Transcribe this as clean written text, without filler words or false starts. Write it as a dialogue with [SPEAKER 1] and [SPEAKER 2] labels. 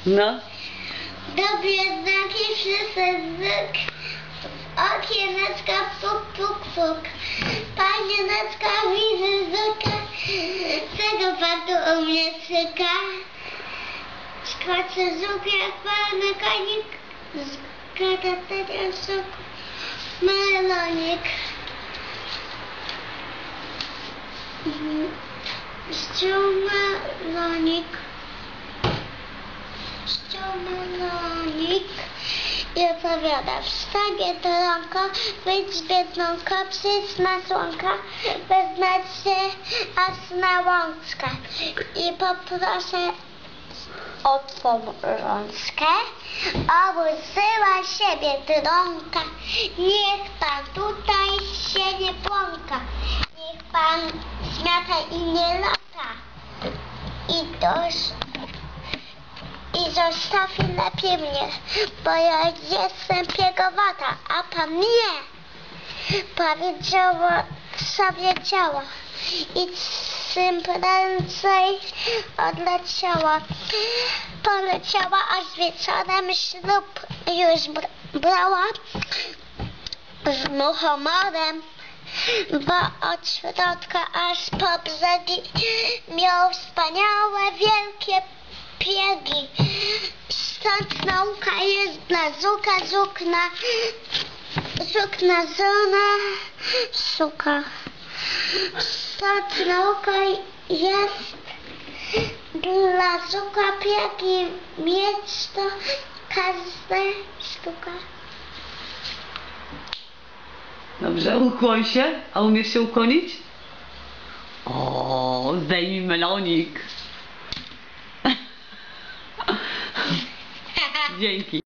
[SPEAKER 1] No.
[SPEAKER 2] Dobry znak i wszyscy zwyk. Okieneczka puk, puk, puk. Panieneczka widzę zuka. Czego pan tu u mnie szyka? Skoczy żuk jak pan konik. Zgada teraz żuk. Melonik. Ściumelonik. Ściumelonik. I opowiada, wstawię to rąko, wyjdź biednonko, przyjdź na słonka, wezmę się aż na łączkę i poproszę o twą rączkę, oburzyła siebie trąka, niech pan tutaj się nie błąka, niech pan zmiata i nie lata i zostawi lepiej mnie, bo ja jestem piegowata, a pan nie. Powiedziała sobie ciała i czym prędzej odleciała. Poleciała, aż wieczorem ślub już brała z muchomorem, bo od środka aż po brzegi miał wspaniałe, wielkie piegi. Stąd nauka jest dla żuka, żuk na żonę szuka. Stąd nauka jest dla żuka, piegi mieć to każda sztuka.
[SPEAKER 1] Dobrze, ukłoń się. A umiesz się ukłonić? O, zdejmij melonik. Dzięki.